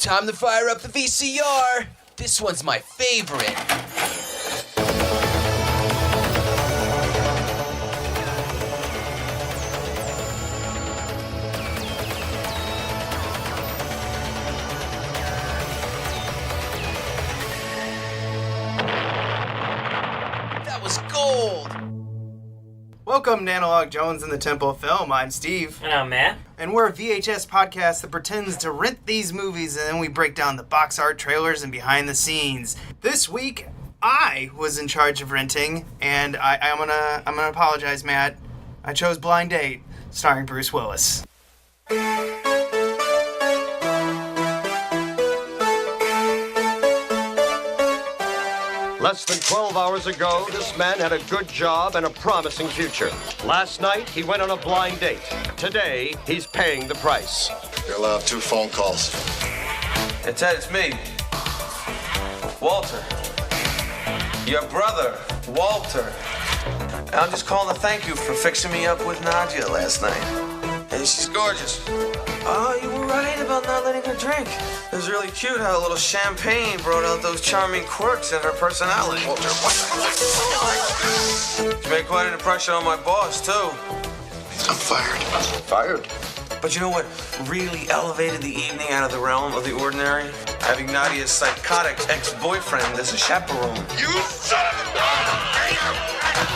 Time to fire up the VCR. This one's my favorite. That was gold. Welcome to Analog Jones in the Temple of Film. I'm Steve. And I'm Matt. And we're a VHS podcast that pretends to rent these movies and then we break down the box art, trailers, and behind the scenes. This week, I was in charge of renting, and I'm gonna apologize, Matt. I chose Blind Date, starring Bruce Willis. Less than 12 hours ago, this man had a good job and a promising future. Last night, he went on a blind date. Today, he's paying the price. You're allowed 2 phone calls. Hey, Ted, it's me. Walter. Your brother, Walter. And I'm just calling to thank you for fixing me up with Nadia last night. Hey, she's gorgeous. Oh, you were right about not letting her drink. It was really cute how a little champagne brought out those charming quirks in her personality. Walter, what the She made quite an impression on my boss, too. I'm fired. Fired? But you know what really elevated the evening out of the realm of the ordinary? Having Nadia's psychotic ex-boyfriend as a chaperone. You son of a...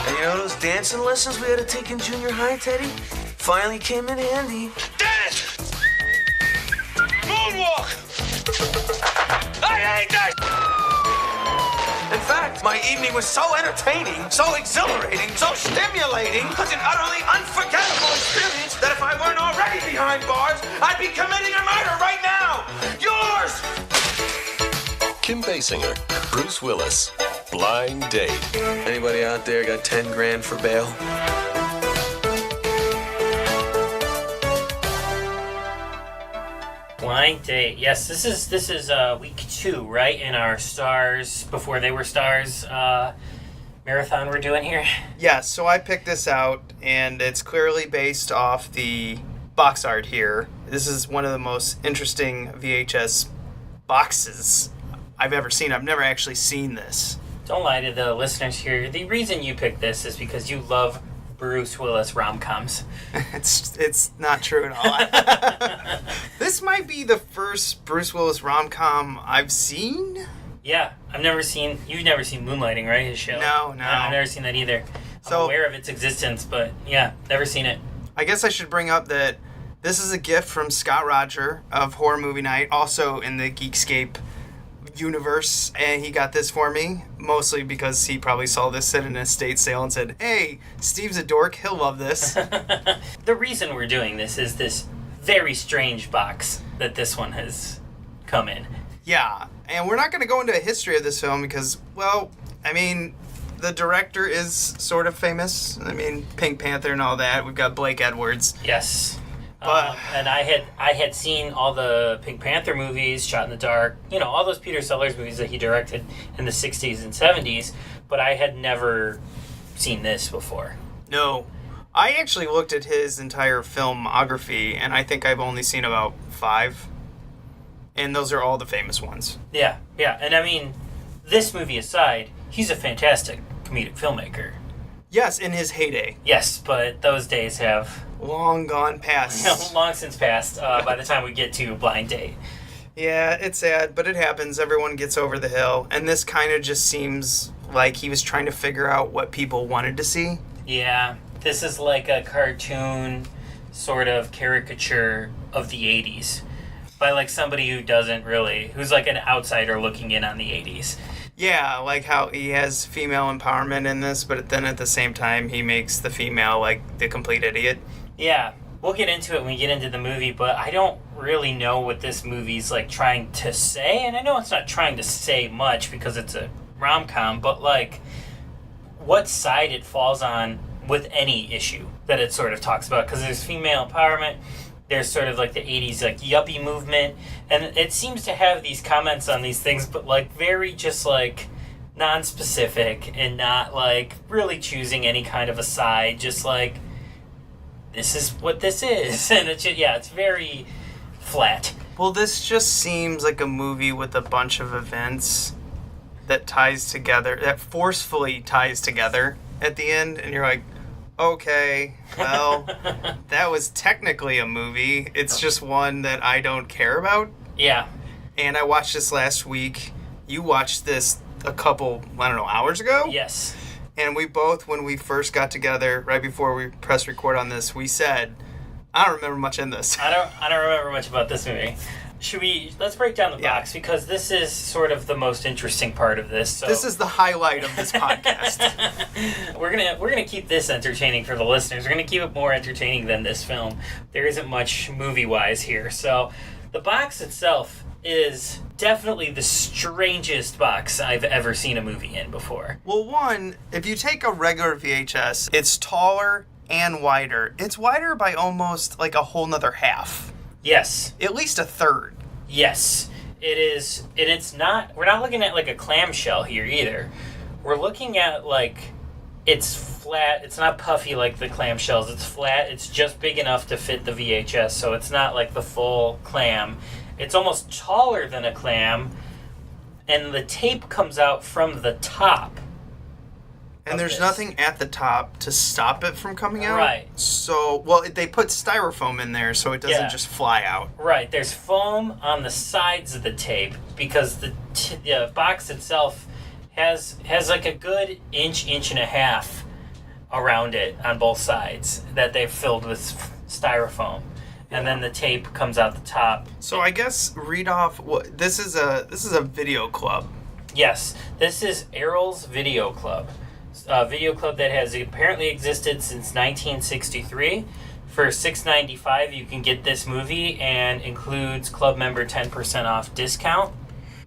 And you know those dancing lessons we had to take in junior high, Teddy? Finally came in handy. Dennis! Moonwalk! I ain't that... In fact, my evening was so entertaining, so exhilarating, so stimulating, such an utterly unforgettable experience that if I weren't already behind bars, I'd be committing a murder right now! Yours! Kim Basinger, Bruce Willis, Blind Date. Anybody out there got 10 grand for bail? Blind Date. Yes, this is week 2, right? In our Stars Before They Were Stars marathon we're doing here. Yeah, so I picked this out, and it's clearly based off the box art here. This is one of the most interesting VHS boxes I've ever seen. I've never actually seen this. Don't lie to the listeners here. The reason you picked this is because you love Bruce Willis rom-coms. It's not true at all. This might be the first Bruce Willis rom-com I've seen. Yeah, you've never seen Moonlighting, right? His show. No. I've never seen that either. I'm aware of its existence, but yeah, never seen it. I guess I should bring up that this is a gift from Scott Roger of Horror Movie Night, also in the Geekscape universe, and he got this for me mostly because he probably saw this at an estate sale and said, "Hey, Steve's a dork, he'll love this." The reason we're doing this is this very strange box that this one has come in. Yeah, and we're not going to go into a history of this film because, well, I mean, the director is sort of famous. I mean, Pink Panther and all that. We've got Blake Edwards. Yes. But and I had seen all the Pink Panther movies, Shot in the Dark, all those Peter Sellers movies that he directed in the 60s and 70s, but I had never seen this before. No. I actually looked at his entire filmography, and I think I've only seen about 5. And those are all the famous ones. Yeah. And I mean, this movie aside, he's a fantastic comedic filmmaker. Yes, in his heyday. Yes, but those days have... long gone past. Long since passed by the time we get to Blind Date. Yeah, it's sad, but it happens. Everyone gets over the hill. And this kind of just seems like he was trying to figure out what people wanted to see. Yeah, this is like a cartoon sort of caricature of the 80s. By like somebody who's like an outsider looking in on the 80s. Yeah, like how he has female empowerment in this, but then at the same time he makes the female like the complete idiot. Yeah, we'll get into it when we get into the movie, but I don't really know what this movie's like trying to say, and I know it's not trying to say much because it's a rom-com, but like what side it falls on with any issue that it sort of talks about, because there's female empowerment, there's sort of like the 80s like yuppie movement, and it seems to have these comments on these things, but like very just like non-specific and not like really choosing any kind of a side, just like this is what this is. And it's just, yeah, it's very flat. Well, this just seems like a movie with a bunch of events that ties together, that forcefully ties together at the end, and you're like, okay, well, that was technically a movie. It's just one that I don't care about. Yeah. And I watched this last week. You watched this a couple, I don't know, hours ago? Yes. And we both, when we first got together, right before we pressed record on this, we said, I don't remember much in this. I don't remember much about this movie. Let's break down the box, because this is sort of the most interesting part of this. So this is the highlight of this podcast. we're gonna keep this entertaining for the listeners. We're gonna keep it more entertaining than this film. There isn't much movie-wise here. So the box itself is definitely the strangest box I've ever seen a movie in before. Well, one, if you take a regular VHS, it's taller and wider. It's wider by almost like a whole nother half. Yes. At least a third. Yes. It is, and it's not, we're not looking at like a clamshell here either. We're looking at like, it's flat, it's not puffy like the clamshells, it's flat, it's just big enough to fit the VHS, so it's not like the full clam. It's almost taller than a clam, and the tape comes out from the top. And there's nothing at the top to stop it from coming out. Right. So, well, they put styrofoam in there so it doesn't just fly out. Right. There's foam on the sides of the tape because the box itself has like a good inch and a half around it on both sides that they've filled with styrofoam. And then the tape comes out the top. So I guess read off what this is a video club. Yes, this is Errol's Video Club. A video club that has apparently existed since 1963. For $6.95 you can get this movie, and includes club member 10% off discount.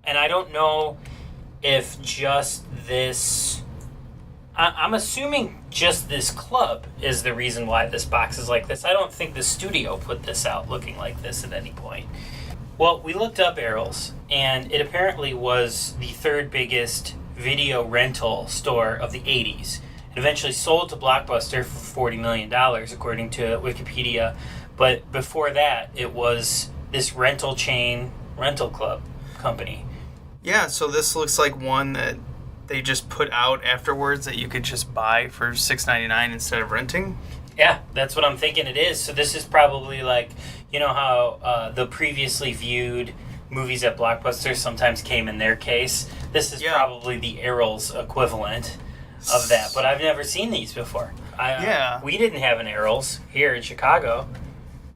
And I don't know if just this, I'm assuming just this club is the reason why this box is like this. I don't think the studio put this out looking like this at any point. Well, we looked up Errol's, and it apparently was the third biggest video rental store of the 80s. It eventually sold to Blockbuster for $40 million, according to Wikipedia. But before that, it was this rental chain, rental club company. Yeah, so this looks like one that they just put out afterwards that you could just buy for $6.99 instead of renting. Yeah, that's what I'm thinking it is. So this is probably like, you know how the previously viewed movies at Blockbuster sometimes came in their case? This is probably the Errol's equivalent of that. But I've never seen these before. We didn't have an Errol's here in Chicago.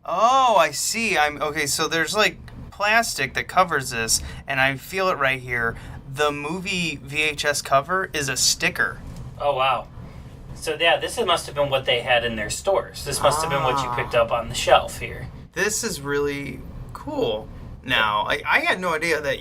Oh, I see. Okay, so there's like plastic that covers this, and I feel it right here. The movie VHS cover is a sticker. Oh, wow. So, yeah, this must have been what they had in their stores. This must have been what you picked up on the shelf here. This is really cool. Now, I had no idea that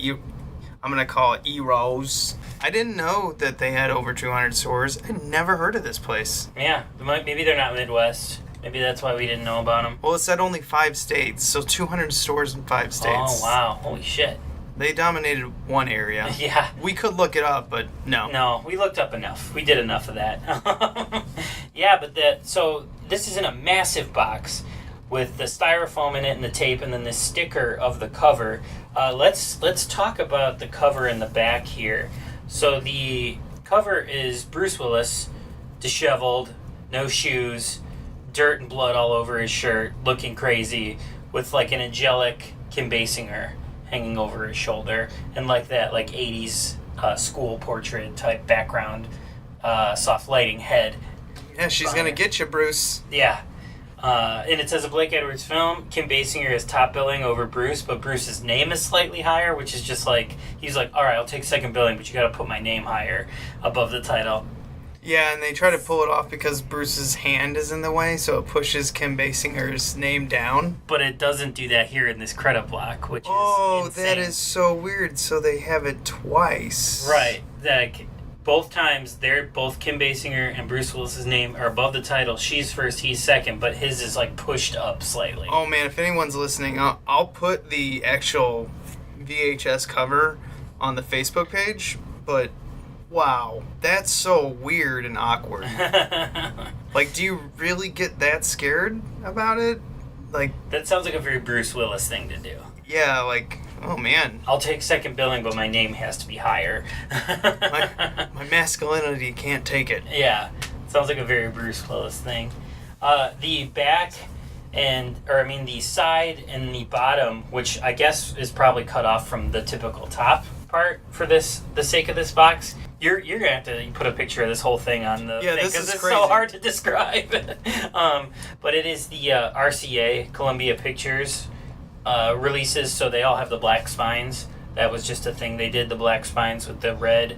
I'm going to call it E-Rose. I didn't know that they had over 200 stores. I'd never heard of this place. Yeah, maybe they're not Midwest. Maybe that's why we didn't know about them. Well, it said only 5 states, so 200 stores in 5 states. Oh, wow. Holy shit. They dominated one area. Yeah. We could look it up, but no. No, we looked up enough. We did enough of that. Yeah, but so this is in a massive box with the styrofoam in it and the tape and then the sticker of the cover. Let's talk about the cover in the back here. So the cover is Bruce Willis, disheveled, no shoes, dirt and blood all over his shirt, looking crazy, with like an angelic Kim Basinger hanging over his shoulder, and like that, like 80s school portrait type background, soft lighting head. Yeah, she's gonna get you, Bruce. Yeah. And it says a Blake Edwards film. Kim Basinger is top billing over Bruce, but Bruce's name is slightly higher, which is just like, he's like, all right, I'll take second billing, but you gotta put my name higher above the title. Yeah, and they try to pull it off because Bruce's hand is in the way, so it pushes Kim Basinger's name down. But it doesn't do that here in this credit block, which is insane. That is so weird. So they have it twice. Right. Like, both times, both Kim Basinger and Bruce Willis's name are above the title. She's first, he's second, but his is like pushed up slightly. Oh man, if anyone's listening, I'll put the actual VHS cover on the Facebook page, but wow, that's so weird and awkward. Like, do you really get that scared about it? Like, that sounds like a very Bruce Willis thing to do. Yeah, like, oh man. I'll take second billing, but my name has to be higher. My masculinity can't take it. Yeah, sounds like a very Bruce Willis thing. The back the side and the bottom, which I guess is probably cut off from the typical top part for the sake of this box. You're gonna have to put a picture of this whole thing on the thing this because is it's crazy. so hard to describe. But it is the RCA Columbia Pictures releases, so they all have the black spines. That was just a thing they did, the black spines with the red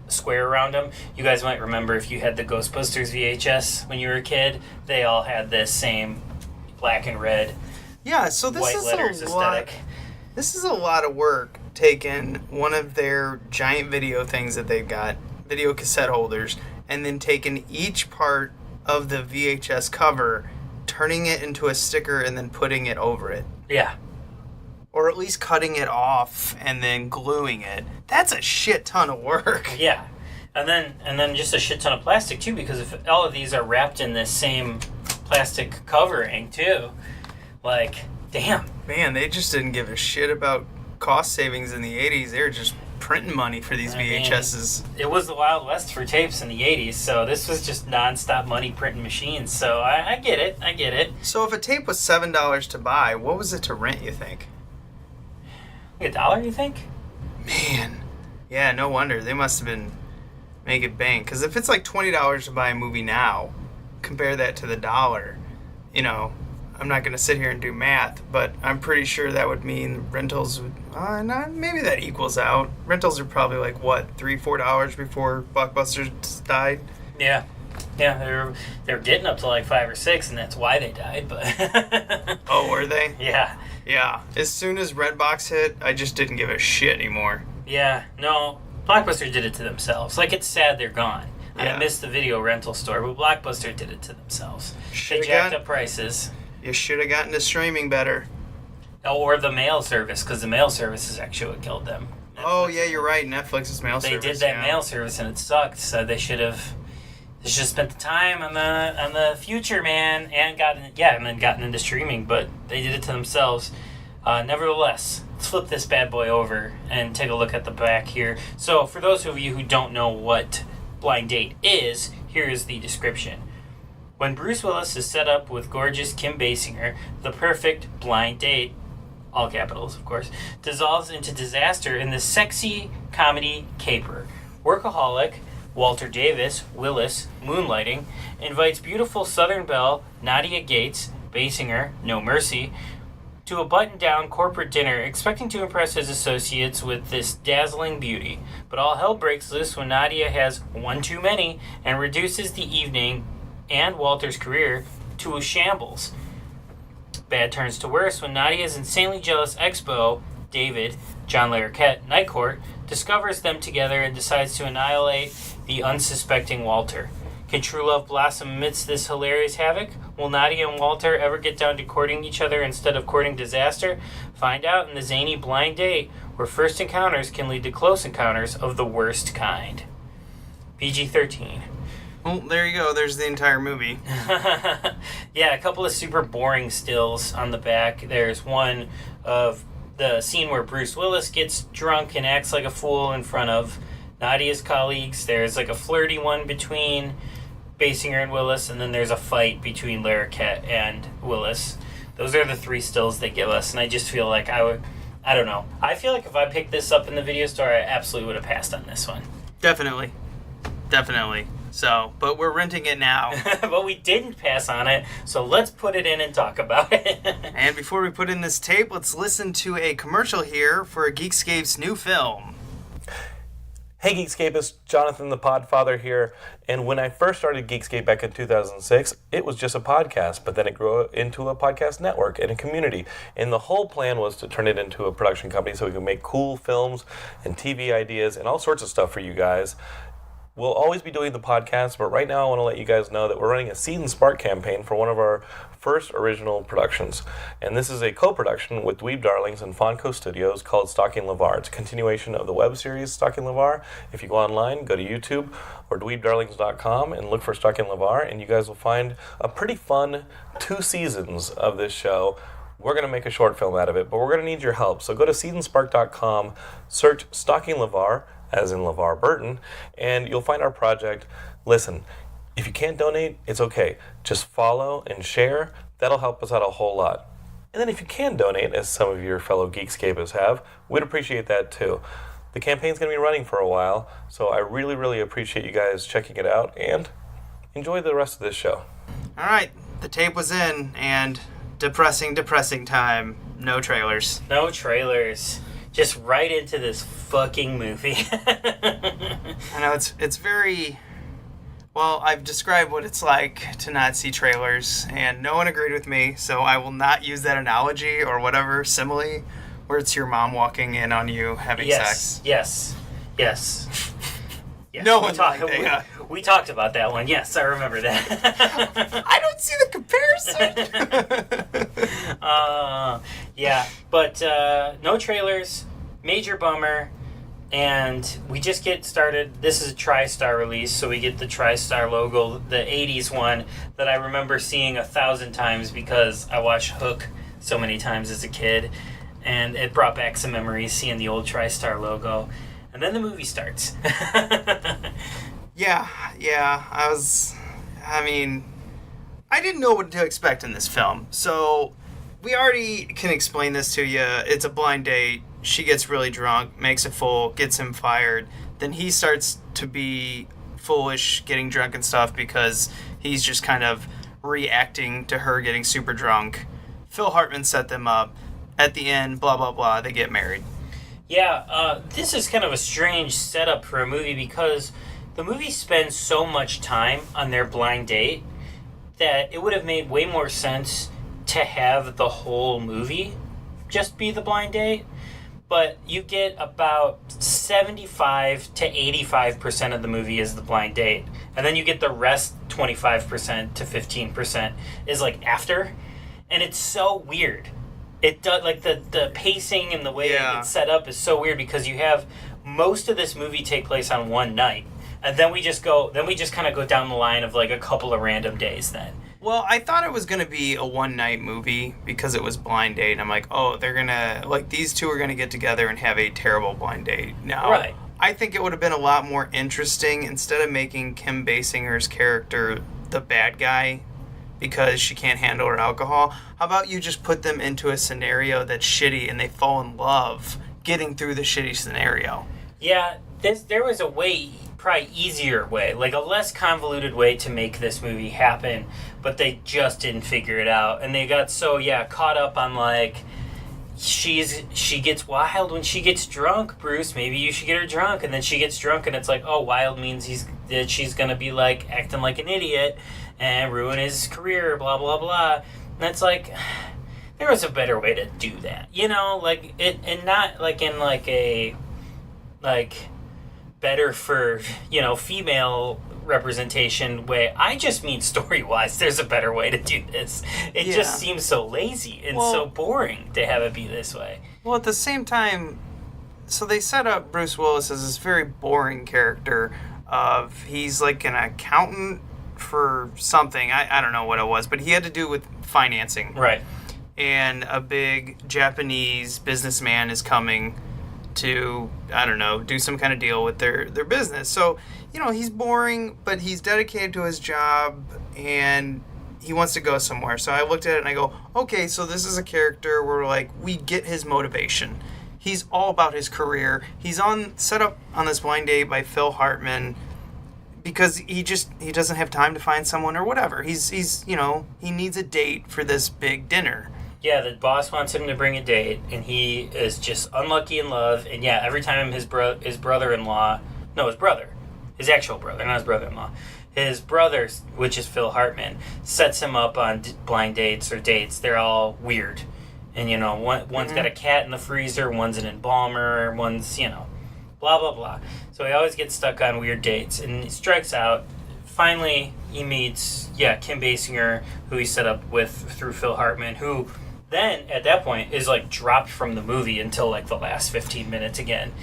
square around them. You guys might remember if you had the Ghostbusters VHS when you were a kid, they all had this same black and red Yeah, so this white is letters a lot. aesthetic. This is a lot of work taking one of their giant video things that they've got, video cassette holders, and then taking each part of the VHS cover, turning it into a sticker, and then putting it over it. Yeah. Or at least cutting it off and then gluing it. That's a shit ton of work. Yeah. And then just a shit ton of plastic too, because if all of these are wrapped in this same plastic covering too. Like, damn. Man, they just didn't give a shit about cost savings in the 80s. They were just printing money for these VHSs. It was the Wild West for tapes in the 80s, so this was just non-stop money printing machines. So I get it. So if a tape was $7 to buy, what was it to rent, you think? $1, you think? Man. Yeah, no wonder. They must have been making bank. Because if it's like $20 to buy a movie now, compare that to the $1, I'm not going to sit here and do math, but I'm pretty sure that would mean rentals would... maybe that equals out. Rentals are probably like, what, $3, $4 before Blockbusters died? Yeah. Yeah, they were getting up to like 5 or 6, and that's why they died, but... Oh, were they? Yeah. Yeah. As soon as Redbox hit, I just didn't give a shit anymore. Yeah, no, Blockbuster did it to themselves. Like, it's sad they're gone. Yeah. I miss the video rental store, but Blockbuster did it to themselves. Should've They jacked got- up prices. You should have gotten to streaming better. Or the mail service, because the mail service is actually what killed them. Oh, yeah, you're right. Netflix's mail They service. did that yeah. mail service, and it sucked, so they should have spent the time on the future, man, and then gotten into streaming, but they did it to themselves. Nevertheless, let's flip this bad boy over and take a look at the back here. So, for those of you who don't know what Blind Date is, here is the description. When Bruce Willis is set up with gorgeous Kim Basinger, the perfect blind date, all capitals, of course, dissolves into disaster in this sexy comedy caper. Workaholic Walter Davis, Willis, moonlighting, invites beautiful Southern belle Nadia Gates, Basinger, no mercy, to a button-down corporate dinner, expecting to impress his associates with this dazzling beauty. But all hell breaks loose when Nadia has one too many and reduces the evening and Walter's career to a shambles. Bad turns to worse when Nadia's insanely jealous ex-beau, David, John Larroquette, Night Court, discovers them together and decides to annihilate the unsuspecting Walter. Can true love blossom amidst this hilarious havoc? Will Nadia and Walter ever get down to courting each other instead of courting disaster? Find out in the zany Blind Date, where first encounters can lead to close encounters of the worst kind. PG-13. Well, there you go. There's the entire movie. Yeah, a couple of super boring stills on the back. There's one of the scene where Bruce Willis gets drunk and acts like a fool in front of Nadia's colleagues. There's like a flirty one between Basinger and Willis, and then there's a fight between Larroquette and Willis. Those are the 3 stills they give us, and I just feel like I don't know. I feel like if I picked this up in the video store, I absolutely would have passed on this one. Definitely. So, but we're renting it now. But we didn't pass on it, so let's put it in and talk about it. And before we put in this tape, let's listen to a commercial here for Geekscape's new film. Hey Geekscapists, Jonathan the Podfather here, and when I first started Geekscape back in 2006, it was just a podcast, but then it grew into a podcast network and a community, and the whole plan was to turn it into a production company so we could make cool films and TV ideas and all sorts of stuff for you guys. We'll always be doing the podcast, but right now I want to let you guys know that we're running a Seed and Spark campaign for one of our first original productions. And this is a co-production with Dweeb Darlings and Fonco Studios called Stalking LeVar. It's a continuation of the web series Stalking LeVar. If you go online, go to YouTube or dweebdarlings.com and look for Stalking LeVar, and you guys will find a pretty fun 2 seasons of this show we're going to make a short film out of it, but we're going to need your help. So go to seedandspark.com, search Stalking LeVar, as in LeVar Burton, and you'll find our project. Listen, if you can't donate, it's okay. Just follow and share. That'll help us out a whole lot. And then if you can donate, as some of your fellow Geekscapists have, we'd appreciate that too. The campaign's going to be running for a while, so I really, really appreciate you guys checking it out, and enjoy the rest of this show. All right, the tape was in, and depressing time. No trailers. No trailers. Just right into this fucking movie. I know, it's very... Well, I've described what it's like to not see trailers, and no one agreed with me, so I will not use that analogy or whatever simile where it's your mom walking in on you having sex. Yes. No one liked it. We talked about that one. Yes, I remember that. I don't see the comparison. But no trailers. Major bummer. And we just get started. This is a TriStar release, so we get the TriStar logo, the 80s one that I remember seeing 1,000 times because I watched Hook so many times as a kid. And it brought back some memories seeing the old TriStar logo. And then the movie starts. Yeah. I didn't know what to expect in this film. So we already can explain this to you. It's a blind date. She gets really drunk, makes a fool, gets him fired. Then he starts to be foolish, getting drunk and stuff because he's just kind of reacting to her getting super drunk. Phil Hartman set them up. At the end, blah, blah, blah, they get married. Yeah, this is kind of a strange setup for a movie because the movie spends so much time on their blind date that it would have made way more sense to have the whole movie just be the blind date. But you get about 75 to 85% of the movie is the blind date. And then you get the rest 25% to 15% is like after. And it's so weird. It does, like the pacing and the way it's set up is so weird because you have most of this movie take place on one night. And then we just kind of go down the line of like a couple of random days then. Well, I thought it was going to be a one-night movie because it was blind date. And I'm like, oh, they're going to, like, these two are going to get together and have a terrible blind date. No. Right. I think it would have been a lot more interesting instead of making Kim Basinger's character the bad guy because she can't handle her alcohol. How about you just put them into a scenario that's shitty and they fall in love getting through the shitty scenario? Yeah, there was a way, probably easier way, like a less convoluted way to make this movie happen, but they just didn't figure it out. And they got so, caught up on like, she gets wild when she gets drunk, Bruce, maybe you should get her drunk. And then she gets drunk and it's like, oh, wild means she's going to be like acting like an idiot and ruin his career, blah, blah, blah. And it's like, there was a better way to do that, you know, like it, and not like in like a, like, better for, you know, female representation way. I just mean story-wise, there's a better way to do this. It just seems so lazy and so boring to have it be this way. Well, at the same time, so they set up Bruce Willis as this very boring character of, he's like an accountant for something. I don't know what it was, but he had to do with financing. Right. And a big Japanese businessman is coming to, I don't know, do some kind of deal with their business. So, you know, he's boring, but he's dedicated to his job, and he wants to go somewhere. So I looked at it and I go, okay, so this is a character where, like, we get his motivation. He's all about his career. He's set up on this blind date by Phil Hartman because he doesn't have time to find someone or whatever. He's you know, he needs a date for this big dinner. Yeah, the boss wants him to bring a date, and he is just unlucky in love. And yeah, every time his brother-in-law, no, his brother, his actual brother, not his brother-in-law, his brother, which is Phil Hartman, sets him up on blind dates or dates. They're all weird. And, you know, one's got a cat in the freezer, one's an embalmer, one's, you know, blah, blah, blah. So he always gets stuck on weird dates, and he strikes out. Finally, he meets, Kim Basinger, who he set up with through Phil Hartman, who then, at that point, is, like, dropped from the movie until, like, the last 15 minutes again.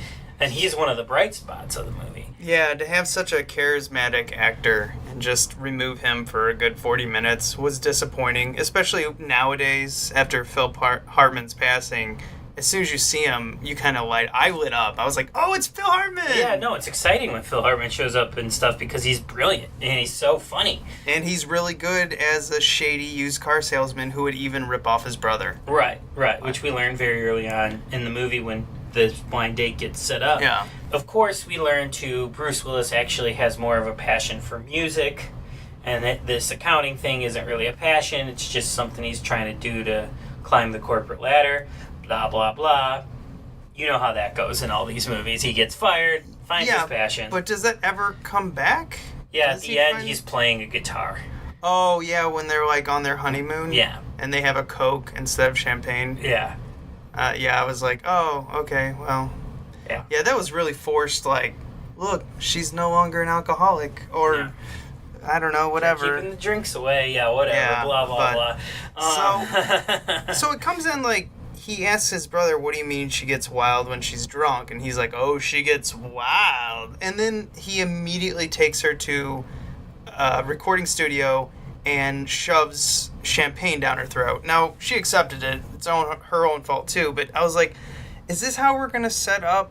And he's one of the bright spots of the movie. Yeah, to have such a charismatic actor and just remove him for a good 40 minutes was disappointing, especially nowadays after Phil Hartman's passing. As soon as you see him, you kind of I lit up. I was like, oh, it's Phil Hartman! Yeah, no, it's exciting when Phil Hartman shows up and stuff because he's brilliant and he's so funny. And he's really good as a shady used car salesman who would even rip off his brother. Right, which we learned very early on in the movie when the blind date gets set up. Yeah. Of course, we learn too, Bruce Willis actually has more of a passion for music, and that this accounting thing isn't really a passion, it's just something he's trying to do to climb the corporate ladder, blah, blah, blah. You know how that goes in all these movies. He gets fired, finds his passion. But does that ever come back? Yeah, at the end, he's playing a guitar. Oh, yeah, when they're, on their honeymoon? Yeah. And they have a Coke instead of champagne? Yeah. I was like, oh, okay, well... Yeah. Yeah, that was really forced, look, she's no longer an alcoholic, or... I don't know, whatever. Keeping the drinks away, whatever, blah, blah, blah. So it comes in, he asks his brother, what do you mean she gets wild when she's drunk? And he's like, oh, she gets wild. And then he immediately takes her to a recording studio and shoves champagne down her throat. Now, she accepted it. It's her own fault, too. But I was like, is this how we're going to set up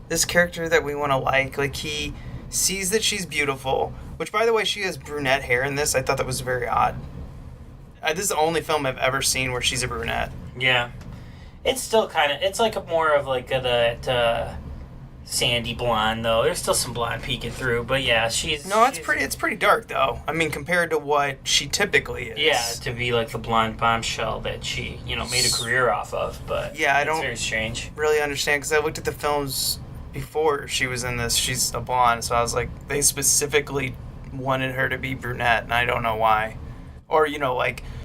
this character that we want to like? He sees that she's beautiful, which, by the way, she has brunette hair in this. I thought that was very odd. This is the only film I've ever seen where she's a brunette. Yeah. It's still kind of... It's more of that sandy blonde, though. There's still some blonde peeking through, but yeah, she's... No, it's pretty dark, though. I mean, compared to what she typically is. Yeah, to be the blonde bombshell that she, made a career off of, but yeah, it's very strange. Really understand, because I looked at the films before she was in this. She's a blonde, so I was like, they specifically wanted her to be brunette, and I don't know why. Or,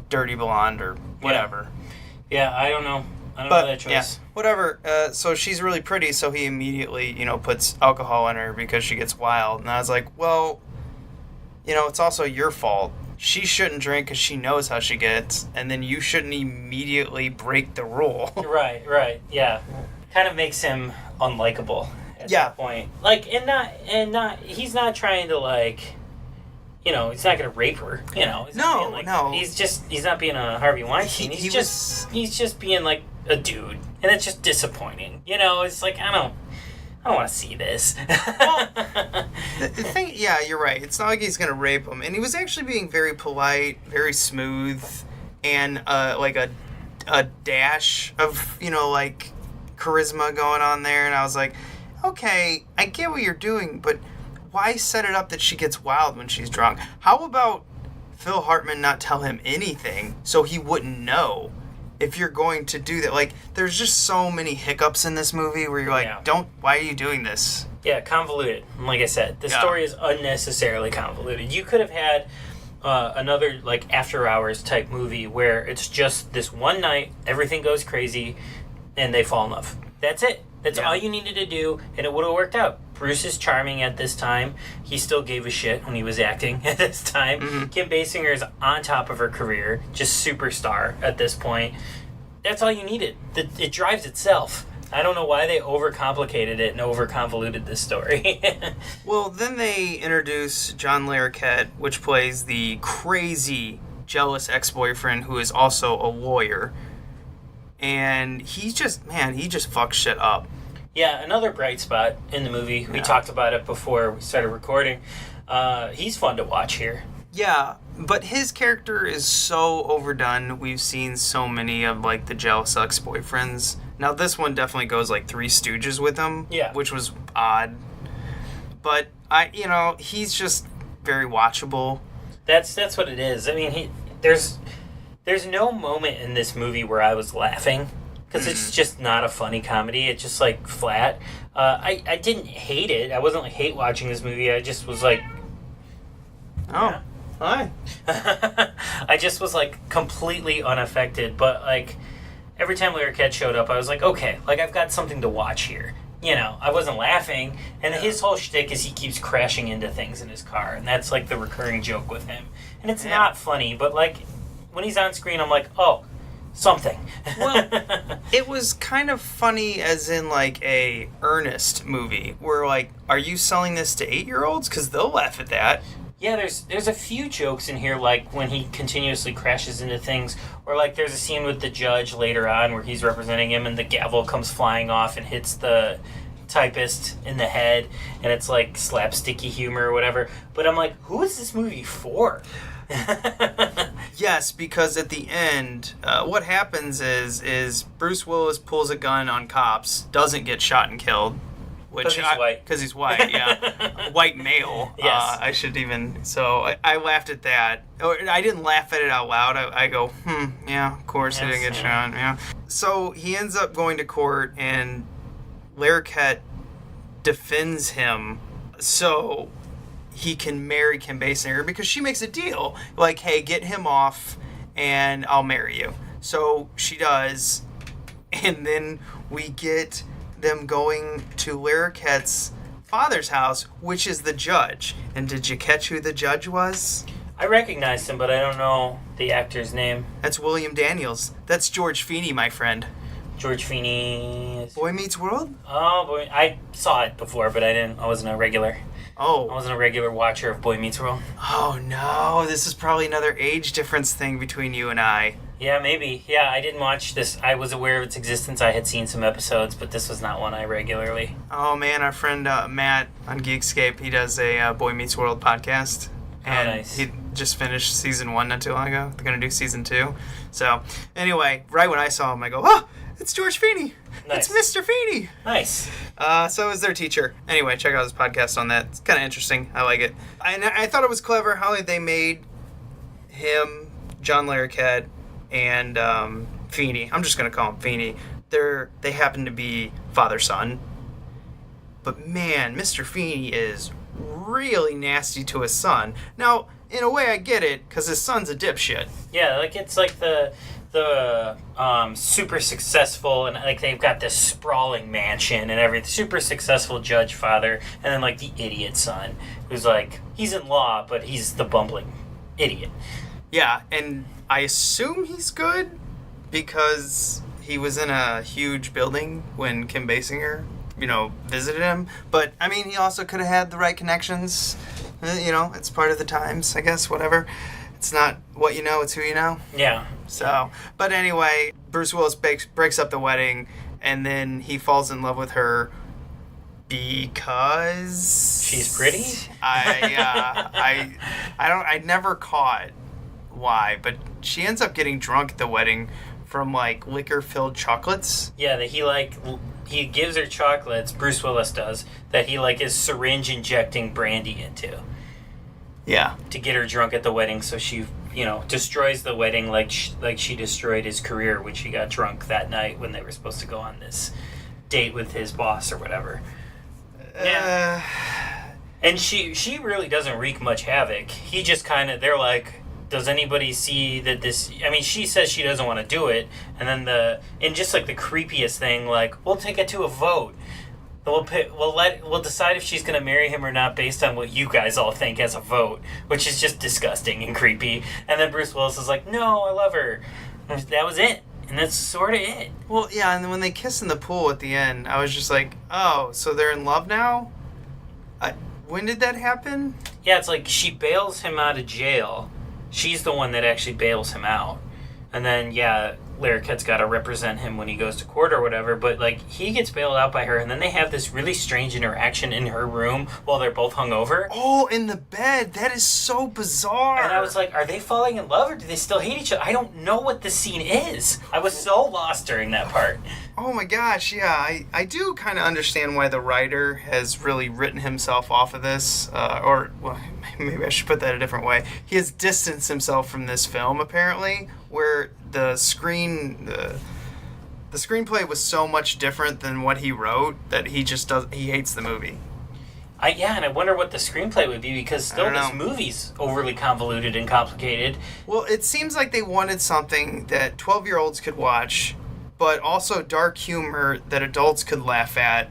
dirty blonde or whatever. Yeah, I don't know. I don't know that choice. Yeah, whatever. So she's really pretty, so he immediately, puts alcohol in her because she gets wild. And I was like, well, it's also your fault. She shouldn't drink because she knows how she gets, and then you shouldn't immediately break the rule. Right, yeah. Kind of makes him unlikable at that point. He's not trying to, he's not going to rape her, No. He's not being a Harvey Weinstein. He's just being, a dude. And it's just disappointing. It's I don't want to see this. Well, the thing, yeah, you're right. It's not like he's going to rape him. And he was actually being very polite, very smooth, and, a dash of, charisma going on there. And I was like, okay, I get what you're doing, but why set it up that she gets wild when she's drunk? How about Phil Hartman not tell him anything so he wouldn't know if you're going to do that? There's just so many hiccups in this movie where you're why are you doing this? Yeah, convoluted. Like I said, the story is unnecessarily convoluted. You could have had another, After Hours type movie where it's just this one night, everything goes crazy, and they fall in love. That's it. That's all you needed to do, and it would have worked out. Bruce is charming at this time. He still gave a shit when he was acting at this time. Mm-hmm. Kim Basinger is on top of her career, just superstar at this point. That's all you needed. It drives itself. I don't know why they overcomplicated it and overconvoluted this story. Well, then they introduce John Larroquette, which plays the crazy, jealous ex-boyfriend who is also a lawyer. And he just fucks shit up. Yeah, another bright spot in the movie. We talked about it before we started recording. He's fun to watch here. Yeah, but his character is so overdone. We've seen so many of the jealous ex-boyfriends. Now this one definitely goes Three Stooges with him, which was odd. But he's just very watchable. That's what it is. I mean, there's no moment in this movie where I was laughing. Because it's just not a funny comedy. It's just, flat. I didn't hate it. I wasn't, hate watching this movie. I just was oh, hi. I just was, completely unaffected. But, every time Larroquette showed up, I was like, okay, I've got something to watch here. I wasn't laughing. And his whole shtick is he keeps crashing into things in his car. And that's, the recurring joke with him. And it's not funny. But, when he's on screen, I'm like, oh, something. Well, it was kind of funny as in like a earnest movie where like, are you selling this to 8-year-olds? Because they'll laugh at that. Yeah, there's a few jokes in here, like when he continuously crashes into things, or like there's a scene with the judge later on where he's representing him and the gavel comes flying off and hits the typist in the head, and it's like slapsticky humor or whatever. But I'm like, who is this movie for? Yes, because at the end, what happens is Bruce Willis pulls a gun on cops, doesn't get shot and killed. Because he's white. Because he's white, yeah. White male. Yes. I should even... So I laughed at that. Or I didn't laugh at it out loud. I go, yeah, of course he didn't get shot, yeah. So he ends up going to court, and Larroquette defends him so he can marry Kim Basinger, because she makes a deal. Like, hey, get him off, and I'll marry you. So she does, and then we get them going to Larroquette's father's house, which is the judge. And did you catch who the judge was? I recognized him, but I don't know the actor's name. That's William Daniels. That's George Feeney, my friend. George Feeney. Boy Meets World? Oh, boy. I saw it before, but I wasn't a regular. Oh. I wasn't a regular watcher of Boy Meets World. Oh, no. This is probably another age difference thing between you and I. Yeah, maybe. Yeah, I didn't watch this. I was aware of its existence. I had seen some episodes, but this was not one I regularly. Oh, man. Our friend Matt on Geekscape, he does a Boy Meets World podcast. And nice. He just finished season 1 not too long ago. They're going to do season 2. So, anyway, right when I saw him, I go, oh, it's George Feeney. Nice. It's Mr. Feeney. Nice. So is their teacher. Anyway, check out his podcast on that. It's kind of interesting. I like it. And I thought it was clever how they made him, John Larroquette, and Feeney. I'm just going to call him Feeney. They happen to be father-son. But man, Mr. Feeney is really nasty to his son. Now, in a way, I get it, because his son's a dipshit. Yeah, like it's like the super successful, and like they've got this sprawling mansion and everything, super successful judge father, and then like the idiot son who's like, he's in law but he's the bumbling idiot. Yeah, and I assume he's good because he was in a huge building when Kim Basinger, visited him. But I mean, he also could have had the right connections. It's part of the times, I guess, whatever. It's not what you know, it's who you know. Yeah. So, but anyway, Bruce Willis breaks up the wedding, and then he falls in love with her because she's pretty. I never caught why, but she ends up getting drunk at the wedding from like liquor-filled chocolates. Yeah, that he gives her chocolates. Bruce Willis does that. He is syringe injecting brandy into. Yeah. To get her drunk at the wedding, so she, destroys the wedding like she destroyed his career when she got drunk that night when they were supposed to go on this date with his boss or whatever. Yeah. And she really doesn't wreak much havoc. He just they're like, does anybody see that this... I mean, she says she doesn't want to do it, and then just the creepiest thing, we'll take it to a vote. We'll decide if she's gonna marry him or not based on what you guys all think as a vote, which is just disgusting and creepy. And then Bruce Willis is like, "No, I love her." And that was it, and that's sort of it. Well, yeah, and then when they kiss in the pool at the end, I was just like, "Oh, so they're in love now?" When did that happen? Yeah, it's like she bails him out of jail. She's the one that actually bails him out, and then Larroquette's got to represent him when he goes to court or whatever, but he gets bailed out by her, and then they have this really strange interaction in her room while they're both hungover. Oh, in the bed. That is so bizarre. And I was like, are they falling in love or do they still hate each other? I don't know what this scene is. I was so lost during that part. Oh my gosh, yeah. I do kind of understand why the writer has really written himself off of this, or maybe I should put that a different way. He has distanced himself from this film, apparently, where the screenplay was so much different than what he wrote that he hates the movie. And I wonder what the screenplay would be, because still this movie's overly convoluted and complicated. Well, it seems like they wanted something that 12-year-olds could watch, but also dark humor that adults could laugh at.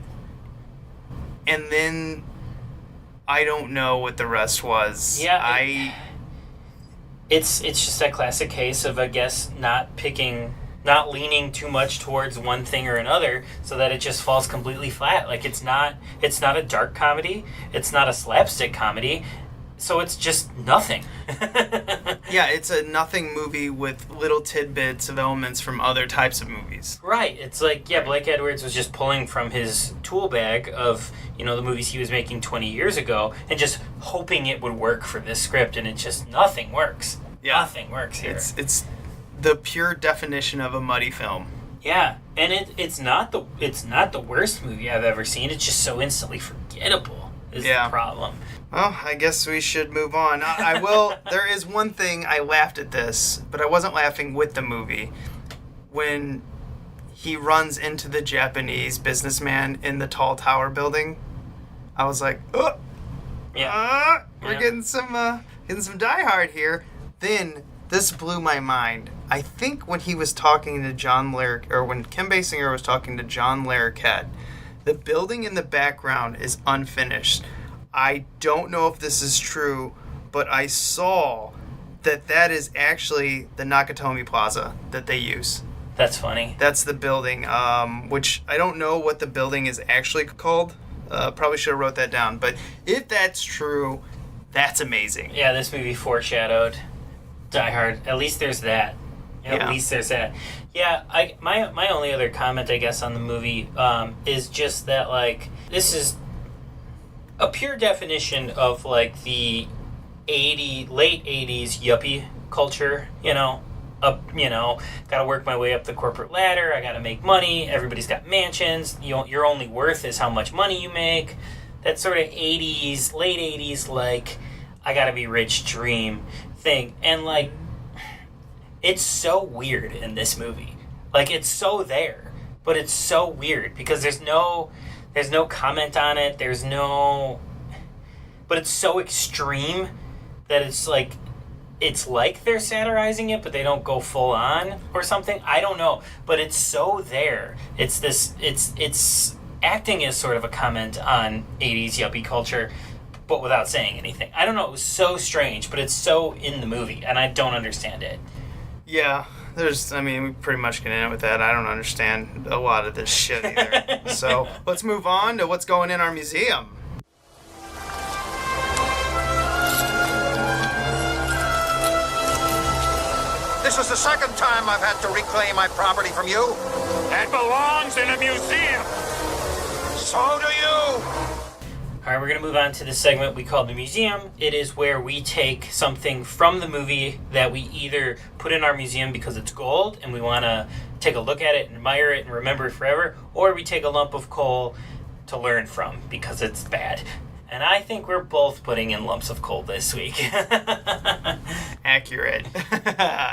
And then I don't know what the rest was. Yeah. It's just that classic case of, I guess, not not leaning too much towards one thing or another, so that it just falls completely flat. Like it's not a dark comedy, it's not a slapstick comedy, so it's just nothing. Yeah, it's a nothing movie with little tidbits of elements from other types of movies. Right. It's like, yeah, Blake Edwards was just pulling from his tool bag of, you know, the movies he was making 20 years ago and just hoping it would work for this script, and it just, nothing works. Yeah. Nothing works here. It's the pure definition of a muddy film. Yeah, and it's not the worst movie I've ever seen. It's just so instantly forgettable is the problem. Well, I guess we should move on. I will. There is one thing I laughed at this, but I wasn't laughing with the movie. When he runs into the Japanese businessman in the tall tower building, I was like, oh, we're getting some Die Hard here. Then this blew my mind. I think when he was talking to John Larroquette, or when Kim Basinger was talking to John Larroquette, the building in the background is unfinished. I don't know if this is true, but I saw that is actually the Nakatomi Plaza that they use. That's funny. That's the building, which I don't know what the building is actually called. Probably should have wrote that down. But if that's true, that's amazing. Yeah, this movie foreshadowed Die Hard. At least there's that. At least there's that. Yeah, my only other comment, I guess, on the movie is just that, like, this is a pure definition of, like, the late 80s yuppie culture, gotta work my way up the corporate ladder, I gotta make money, everybody's got mansions, your only worth is how much money you make. That sort of 80s, late 80s, like, I gotta be rich dream thing. And, like, it's so weird in this movie. Like, it's so there, but it's so weird because there's no comment on it. But it's so extreme that it's like they're satirizing it, but they don't go full on or something. I don't know, but it's so there. It's acting as sort of a comment on 80s yuppie culture, but without saying anything. I don't know. It was so strange, but it's so in the movie, and I don't understand it. Yeah. We pretty much get in with that. I don't understand a lot of this shit either. So let's move on to what's going in our museum. This is the second time I've had to reclaim my property from you. That belongs in a museum. So do you. All right, we're going to move on to the segment we call the museum. It is where we take something from the movie that we either put in our museum because it's gold and we want to take a look at it and admire it and remember it forever, or we take a lump of coal to learn from because it's bad. And I think we're both putting in lumps of coal this week. Accurate.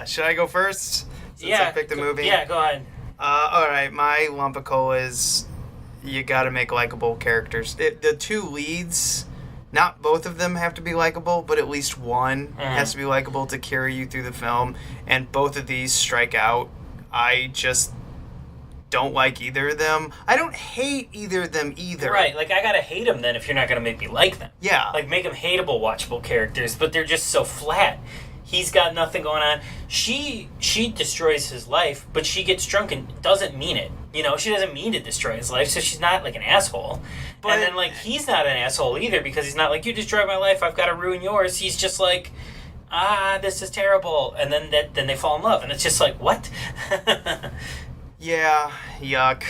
Should I go first? Since I picked the movie? Yeah, go ahead. All right, my lump of coal is you gotta make likable characters. The two leads, not both of them have to be likable, but at least one has to be likable to carry you through the film, and both of these strike out. I just don't like either of them. I don't hate either of them either. Right, like I gotta hate them then if you're not gonna make me like them. Yeah. Like make them hateable, watchable characters, but they're just so flat. He's got nothing going on. She destroys his life, but she gets drunk and doesn't mean it. She doesn't mean to destroy his life, so she's not like an asshole. But, and then like he's not an asshole either because he's not like, you destroyed my life, I've got to ruin yours. He's just like, this is terrible. And then they fall in love, and it's just like, what? Yeah, yuck.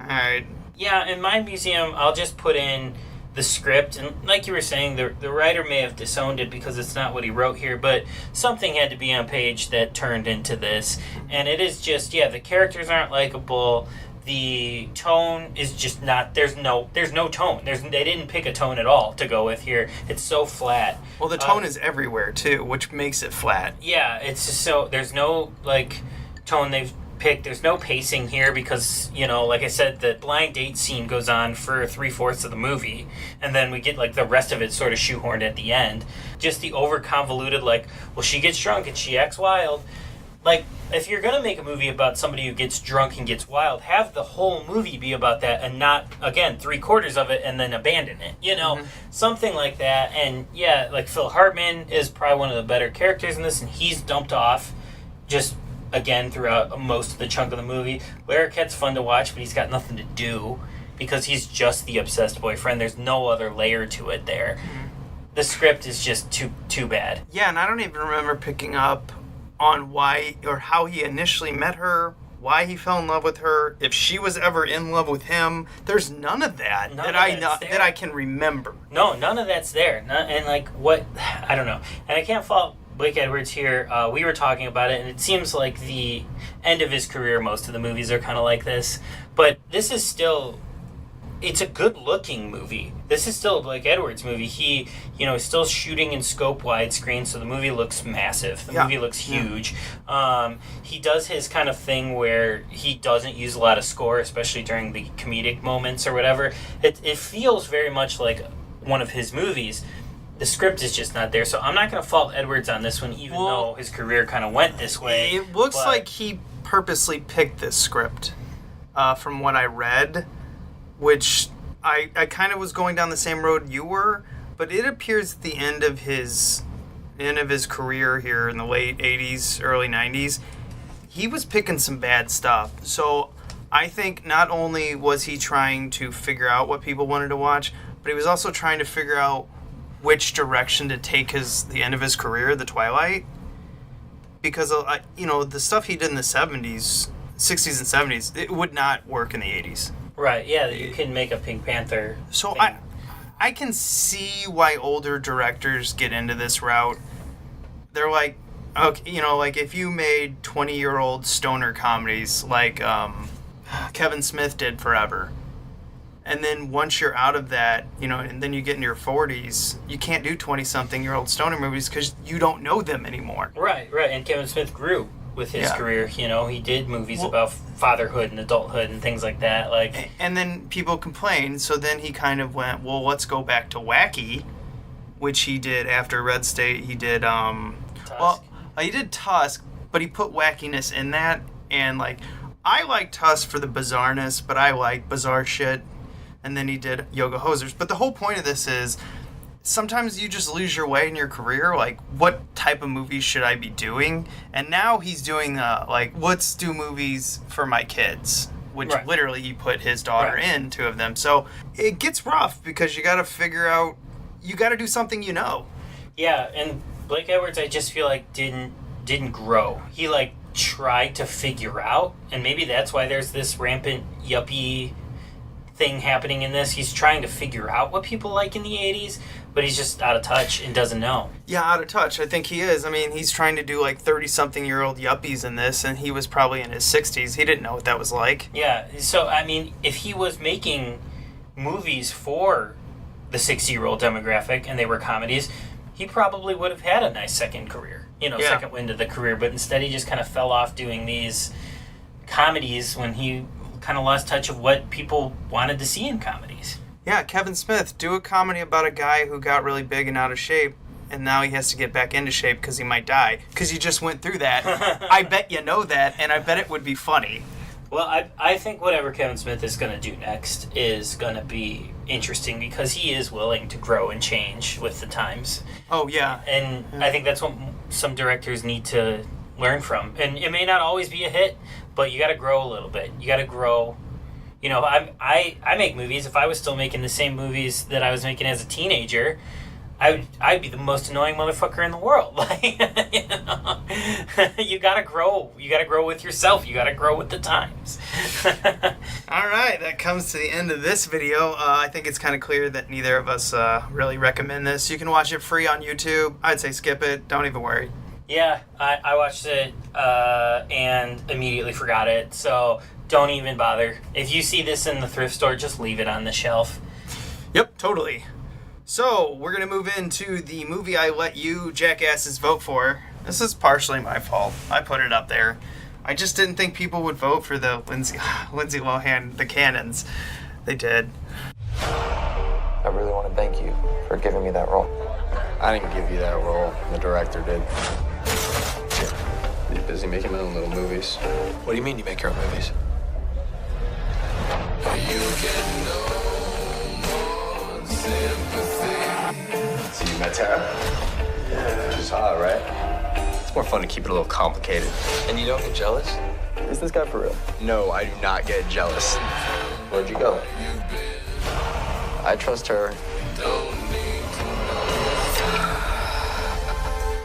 All right. Yeah, in my museum, I'll just put in the script, and like you were saying, the writer may have disowned it because it's not what he wrote here, but something had to be on page that turned into this, and it is just, the characters aren't likable, the tone is just not, there's no tone, they didn't pick a tone at all to go with here, it's so flat. Well, the tone is everywhere, too, which makes it flat. Yeah, it's just so, there's no, like, tone they've picked. There's no pacing here because, like I said, the blind date scene goes on for 3/4 of the movie, and then we get, like, the rest of it sort of shoehorned at the end. Just the over-convoluted, like, well, she gets drunk and she acts wild. Like, if you're gonna make a movie about somebody who gets drunk and gets wild, have the whole movie be about that and not, again, 3/4 of it and then abandon it, something like that. And, like, Phil Hartman is probably one of the better characters in this, and he's dumped off just again throughout most of the chunk of the movie. Larroquette's fun to watch, but he's got nothing to do because he's just the obsessed boyfriend. There's no other layer to it there. The script is just too bad. Yeah, and I don't even remember picking up on why or how he initially met her, why he fell in love with her, if she was ever in love with him. There's none of that that I can remember. No, none of that's there. And like what, I don't know. And I can't fault Blake Edwards here. We were talking about it, and it seems like the end of his career, most of the movies are kind of like this. But this is still, it's a good-looking movie. This is still a Blake Edwards movie. He, is still shooting in scope widescreen, so the movie looks massive. The movie looks huge. He does his kind of thing where he doesn't use a lot of score, especially during the comedic moments or whatever. It feels very much like one of his movies. The script is just not there, so I'm not going to fault Edwards on this one, even though his career kind of went this way. It looks like he purposely picked this script, from what I read, which I kind of was going down the same road you were, but it appears at the end of his career here in the late 80s, early 90s, he was picking some bad stuff. So I think not only was he trying to figure out what people wanted to watch, but he was also trying to figure out which direction to take the end of his career, the Twilight. Because, the stuff he did in the 70s, 60s and 70s, it would not work in the 80s. Right, yeah, you can make a Pink Panther So thing. I can see why older directors get into this route. They're like, okay, like if you made 20-year-old stoner comedies like Kevin Smith did forever, and then once you're out of that, and then you get in your 40s, you can't do 20-something-year-old stoner movies because you don't know them anymore. Right, and Kevin Smith grew with his career. He did movies about fatherhood and adulthood and things like that. And then people complained, so then he kind of went, well, let's go back to wacky, which he did after Red State. He did, Tusk. He did Tusk, but he put wackiness in that, and I like Tusk for the bizarreness, but I like bizarre shit. And then he did Yoga Hosers. But the whole point of this is sometimes you just lose your way in your career. Like, what type of movies should I be doing? And now he's doing, let's do movies for my kids, which literally he put his daughter in, 2 of them. So it gets rough because you got to figure out, you got to do something Yeah, and Blake Edwards, I just feel like didn't grow. He, tried to figure out, and maybe that's why there's this rampant yuppie thing happening in this. He's trying to figure out what people like in the 80s, but he's just out of touch and doesn't know. Yeah, out of touch. I think he is. I mean, he's trying to do 30-something-year-old yuppies in this, and he was probably in his 60s. He didn't know what that was like. Yeah, so, I mean, if he was making movies for the 60-year-old demographic and they were comedies, he probably would have had a nice second career, second wind of the career, but instead he just kind of fell off doing these comedies when he kind of lost touch of what people wanted to see in comedies. Yeah, Kevin Smith, do a comedy about a guy who got really big and out of shape, and now he has to get back into shape because he might die. Because you just went through that. I bet you know that, and I bet it would be funny. Well, I think whatever Kevin Smith is going to do next is going to be interesting because he is willing to grow and change with the times. Oh, yeah. And I think that's what some directors need to learn from. And it may not always be a hit, but you got to grow a little bit. You got to grow. I make movies. If I was still making the same movies that I was making as a teenager, I'd be the most annoying motherfucker in the world. You got to grow. You got to grow with yourself. You got to grow with the times. All right, that comes to the end of this video. I think it's kind of clear that neither of us really recommend this. You can watch it free on YouTube. I'd say skip it. Don't even worry. Yeah, I watched it and immediately forgot it, so don't even bother. If you see this in the thrift store, just leave it on the shelf. Yep, totally. So, we're going to move into the movie I let you jackasses vote for. This is partially my fault. I put it up there. I just didn't think people would vote for the Lindsay Lohan, the Cannons. They did. I really want to thank you for giving me that role. I didn't give you that role. The director did. You're busy making my own little movies. What do you mean you make your own movies? So you met Tara? Yeah. She's hot, right? more fun to keep it a little complicated. And you don't get jealous? Is this guy for real? No, I do not get jealous. Where'd you go? I trust her.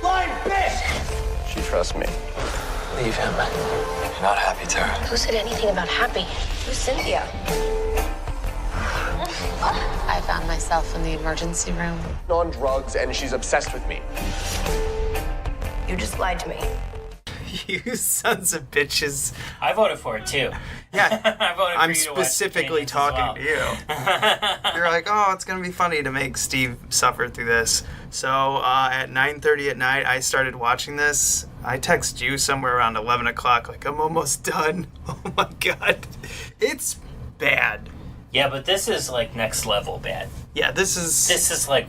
Blind bitch! She trusts me. Leave him. You're not happy, Tara. Who said anything about happy? Who's Cynthia? I found myself in the emergency room. On drugs, and she's obsessed with me. You just lied to me. You sons of bitches. I voted for it too. Yeah, I voted for I'm you to watch specifically Companions talking as well. to you. You're like, oh, it's gonna be funny to make Steve suffer through this. So at 9:30 at night, I started watching this. I text you somewhere around 11 o'clock, like, I'm almost done. Oh my god, it's bad. Yeah, but this is like next level bad. Yeah, this is like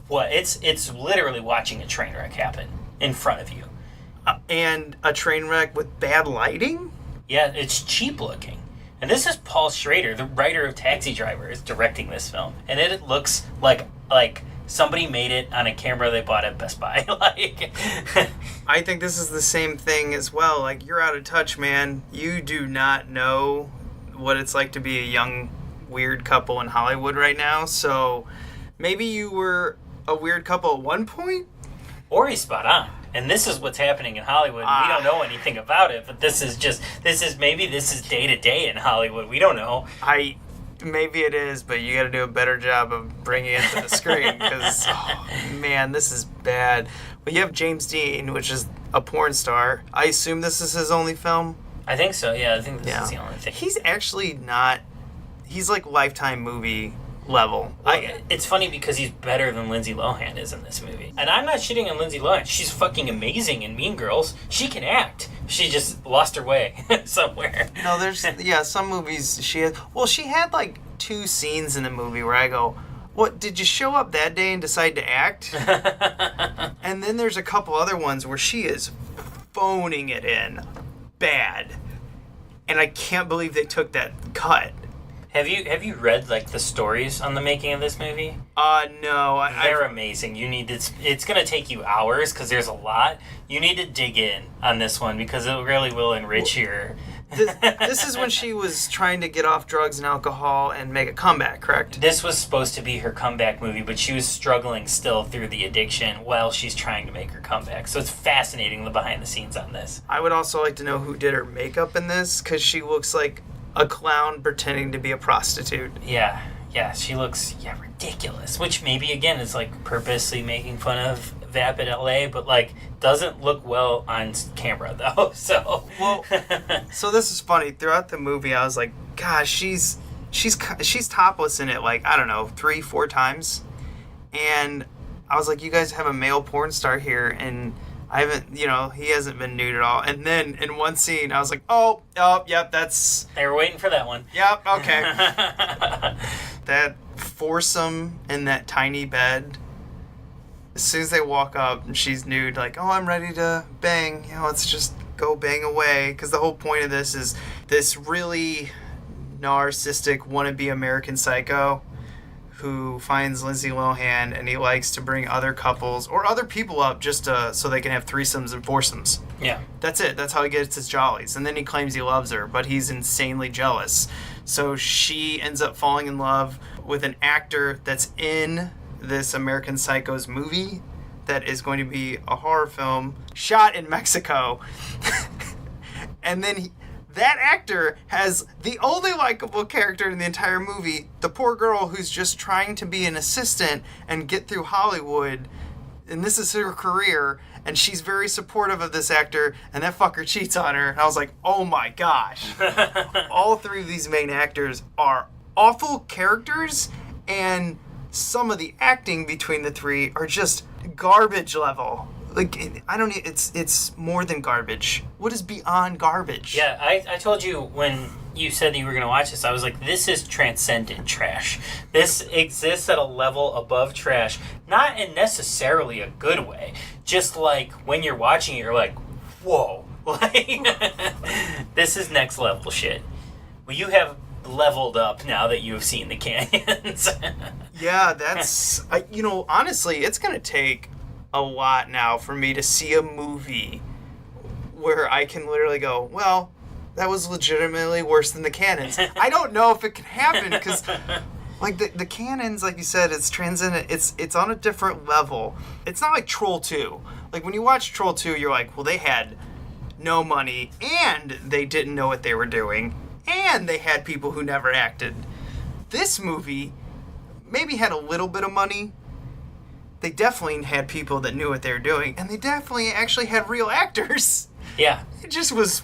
what? It's literally watching a train wreck happen in front of you. And a train wreck with bad lighting? Yeah, it's cheap looking. And this is Paul Schrader, the writer of Taxi Driver, is directing this film. And it looks like somebody made it on a camera they bought at Best Buy. I think this is the same thing as well. Like, you're out of touch, man. You do not know what it's like to be a young, weird couple in Hollywood right now. So maybe you were a weird couple at one point? Or he's spot on. And this is what's happening in Hollywood. We don't know anything about it, but this is day to day in Hollywood. We don't know. Maybe it is, but you got to do a better job of bringing it to the screen because, man, this is bad. Well, you have James Deen, which is a porn star. I assume this is his only film. I think so. Yeah, I think this is the only thing. He's actually not. He's like Lifetime movie level. Well, it's funny because he's better than Lindsay Lohan is in this movie. And I'm not shitting on Lindsay Lohan. She's fucking amazing in Mean Girls. She can act. She just lost her way somewhere. No, there's some movies she had. Well, she had like 2 scenes in the movie where I go, what, did you show up that day and decide to act? And then there's a couple other ones where she is phoning it in bad. And I can't believe they took that cut. Have you read like the stories on the making of this movie? No. They're amazing. You need to. It's gonna take you hours because there's a lot. You need to dig in on this one because it really will enrich your. This is when she was trying to get off drugs and alcohol and make a comeback, correct? This was supposed to be her comeback movie, but she was struggling still through the addiction while she's trying to make her comeback. So it's fascinating the behind the scenes on this. I would also like to know who did her makeup in this because she looks like a clown pretending to be a prostitute. Yeah, she looks ridiculous. Which maybe again is like purposely making fun of Vapid LA, but like doesn't look well on camera though. So so this is funny. Throughout the movie, I was like, gosh, she's topless in it like I don't know 3-4 times, and I was like, you guys have a male porn star here and. I haven't, he hasn't been nude at all. And then in one scene, I was like, oh, yep, that's... They were waiting for that one. Yep, okay. That foursome in that tiny bed. As soon as they walk up and she's nude, like, oh, I'm ready to bang. Let's just go bang away. Because the whole point of this is this really narcissistic wannabe American Psycho who finds Lindsay Lohan and he likes to bring other couples or other people up just so they can have threesomes and foursomes. Yeah. That's it. That's how he gets his jollies. And then he claims he loves her, but he's insanely jealous. So she ends up falling in love with an actor that's in this American Psycho's movie that is going to be a horror film shot in Mexico. And then that actor has the only likable character in the entire movie, the poor girl who's just trying to be an assistant and get through Hollywood, and this is her career, and she's very supportive of this actor, and that fucker cheats on her. And I was like, oh my gosh. All 3 of these main actors are awful characters, and some of the acting between the 3 are just garbage level. Like, I don't. It's more than garbage. What is beyond garbage? Yeah, I told you when you said that you were going to watch this, I was like, this is transcendent trash. This exists at a level above trash. Not in necessarily a good way. Just like when you're watching it, you're like, whoa. Like, this is next level shit. Well, you have leveled up now that you have seen the canyons. Yeah, that's... honestly, it's going to take a lot now for me to see a movie where I can literally go, well, that was legitimately worse than the Cannons. I don't know if it can happen because, like, the Cannons, like you said, it's transcendent. It's on a different level. It's not like Troll 2. Like, when you watch Troll 2, you're like, well, they had no money, and they didn't know what they were doing, and they had people who never acted. This movie maybe had a little bit of money. They definitely had people that knew what they were doing, and they definitely actually had real actors. Yeah. It just was...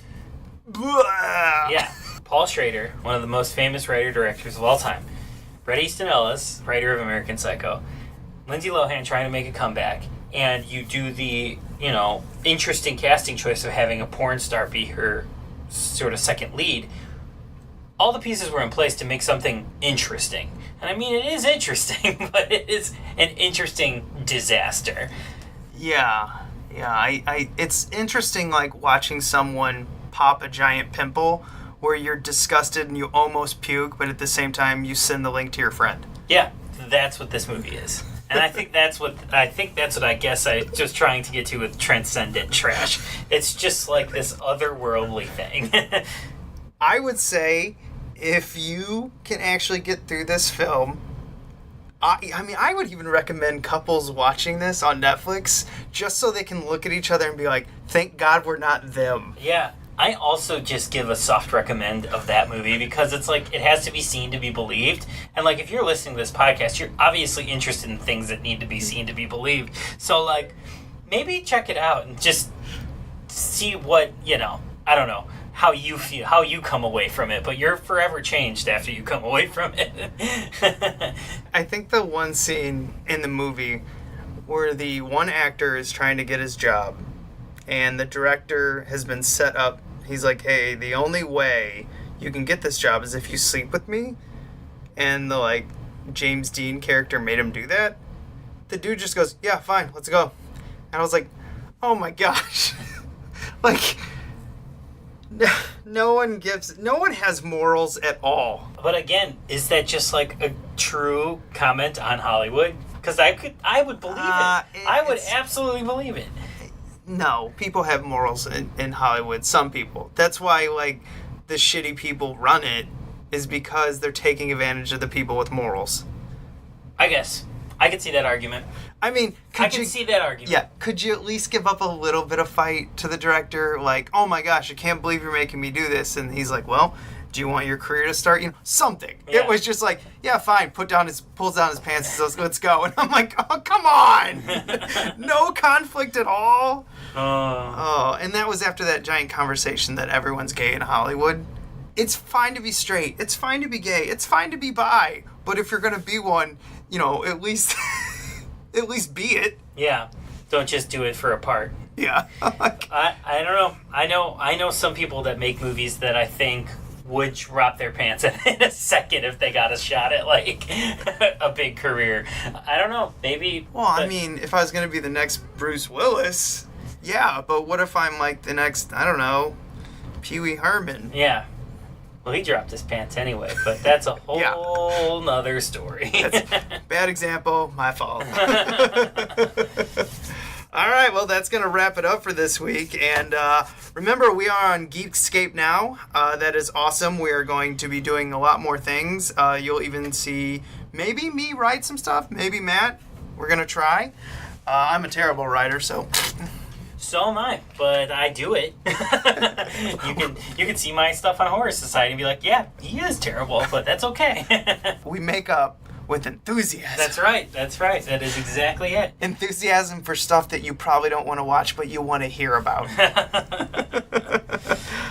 Blah. Yeah. Paul Schrader, one of the most famous writer-directors of all time. Bret Easton Ellis, writer of American Psycho. Lindsay Lohan trying to make a comeback. And you do the, interesting casting choice of having a porn star be her sort of second lead. All the pieces were in place to make something interesting. And I mean, it is interesting, but it is an interesting disaster. Yeah. It's interesting, like, watching someone pop a giant pimple where you're disgusted and you almost puke, but at the same time you send the link to your friend. Yeah, that's what this movie is. And I think that's what I guess I was trying to get to with transcendent trash. It's just like this otherworldly thing. I would say if you can actually get through this film, I would even recommend couples watching this on Netflix just so they can look at each other and be like, thank God we're not them. Yeah. I also just give a soft recommend of that movie because it's like it has to be seen to be believed. And like if you're listening to this podcast, you're obviously interested in things that need to be seen to be believed. So like maybe check it out and just see what, I don't know, how you feel, how you come away from it, but you're forever changed after you come away from it. I think the one scene in the movie where the one actor is trying to get his job and the director has been set up, he's like, hey, the only way you can get this job is if you sleep with me, and the, like, James Deen character made him do that. The dude just goes, yeah, fine, let's go. And I was like, oh my gosh. Like, no one has morals at all. But again, is that just like a true comment on Hollywood? Because I would believe it. I would absolutely believe it. No, people have morals in Hollywood. Some people. That's why, like, the shitty people run it, is because they're taking advantage of the people with morals. I guess. I could see that argument. I mean, I can see that argument. Yeah, could you at least give up a little bit of fight to the director? Like, oh my gosh, I can't believe you're making me do this. And he's like, well, do you want your career to start? Something. Yeah. It was just like, yeah, fine. Pulls down his pants and says, let's go. And I'm like, oh, come on. No conflict at all. And that was after that giant conversation that everyone's gay in Hollywood. It's fine to be straight. It's fine to be gay. It's fine to be bi. But if you're going to be one, at least be it. Yeah. Don't just do it for a part. Yeah. I don't know. I know some people that make movies that I think would drop their pants in a second if they got a shot at, like, a big career. I don't know. Maybe. Well, I mean, if I was going to be the next Bruce Willis, yeah. But what if I'm, like, the next, I don't know, Pee Wee Herman? Yeah. Well, he dropped his pants anyway, but that's a whole nother story. That's bad example, my fault. All right, well, that's going to wrap it up for this week. And remember, we are on Geekscape now. That is awesome. We are going to be doing a lot more things. You'll even see maybe me write some stuff, maybe Matt. We're going to try. I'm a terrible writer, so... So am I, but I do it. You can see my stuff on Horror Society and be like, yeah, he is terrible, but that's okay. We make up with enthusiasm. That's right. That is exactly it. Enthusiasm for stuff that you probably don't want to watch, but you want to hear about.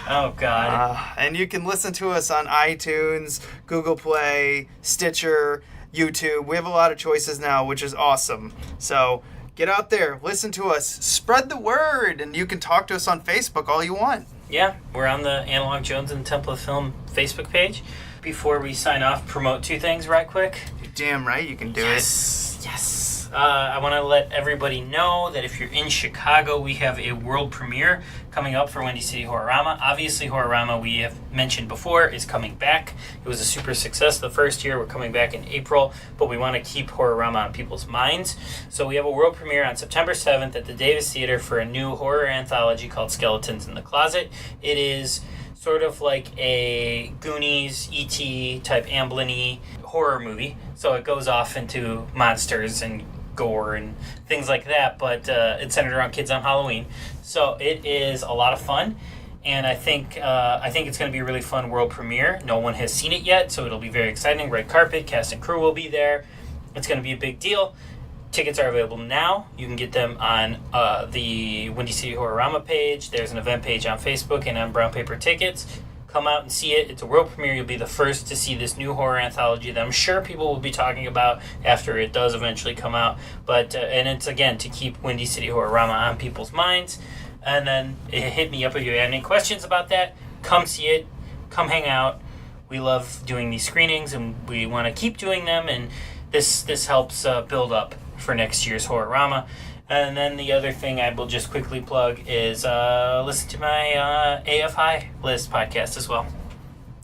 Oh, God. And you can listen to us on iTunes, Google Play, Stitcher, YouTube. We have a lot of choices now, which is awesome. So... get out there, listen to us, spread the word, and you can talk to us on Facebook all you want. Yeah, we're on the Analog Jones and Temple of Film Facebook page. Before we sign off, promote two things right quick. You're damn right you can do it. Yes. I want to let everybody know that if you're in Chicago, we have a world premiere coming up for Windy City Horrorama. Obviously, Horrorama, we have mentioned before, is coming back. It was a super success the first year. We're coming back in April, but we want to keep Horrorama on people's minds. So we have a world premiere on September 7th at the Davis Theater for a new horror anthology called Skeletons in the Closet. It is sort of like a Goonies, E.T. type Amblin-y horror movie. So it goes off into monsters and gore and things like that, but it's centered around kids on Halloween. So it is a lot of fun, and I think it's going to be a really fun world premiere. No one has seen it yet, so it'll be very exciting. Red carpet, cast and crew will be there. It's going to be a big deal. Tickets are available now. You can get them on the Windy City Horrorama page. There's an event page on Facebook and on Brown Paper Tickets. Come out and see it. It's a world premiere. You'll be the first to see this new horror anthology that I'm sure people will be talking about after it does eventually come out. But and it's, again, to keep Windy City Horrorama on people's minds. And then hit me up if you have any questions about that. Come see it. Come hang out. We love doing these screenings, and we want to keep doing them. And this helps build up for next year's Horrorama. And then the other thing I will just quickly plug is listen to my AFI List podcast as well.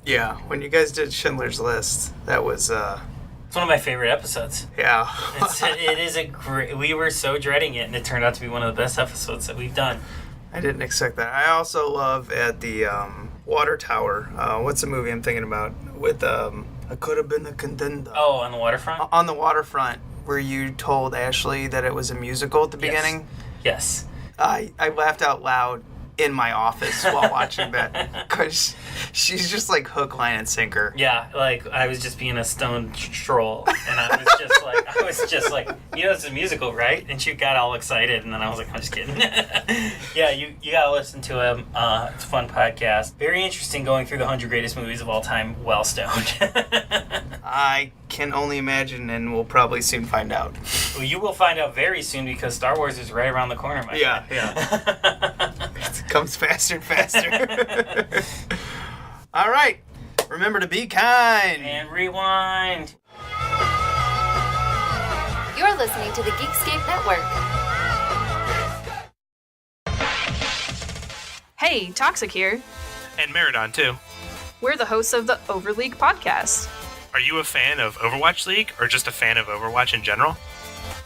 Yeah, when you guys did Schindler's List, that was... It's one of my favorite episodes. Yeah. It is a great... We were so dreading it, and it turned out to be one of the best episodes that we've done. I didn't expect that. I also love at the Water Tower. What's the movie I'm thinking about? With I Could Have Been the Contender. Oh, on the waterfront? On the waterfront, where you told Ashley that it was a musical at the beginning. Yes. I laughed out loud in my office while watching that, because she's just like hook, line, and sinker. Yeah, like I was just being a stone troll, and I was just like, you know, it's a musical, right? And she got all excited, and then I was like, I'm just kidding. Yeah, you gotta listen to him. It's a fun podcast. Very interesting, going through the 100 greatest movies of all time, well stoned. I can only imagine, and we'll probably soon find out. Well, you will find out very soon, because Star Wars is right around the corner, my friend. Yeah. It comes faster and faster. All right. Remember to be kind. And rewind. You're listening to the Geekscape Network. Hey, Toxic here. And Meridon, too. We're the hosts of the Overleague podcast. Are you a fan of Overwatch League, or just a fan of Overwatch in general?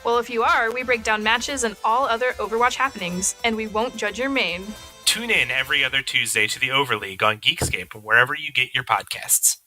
Well, if you are, we break down matches and all other Overwatch happenings, and we won't judge your main. Tune in every other Tuesday to the Overleague on Geekscape, wherever you get your podcasts.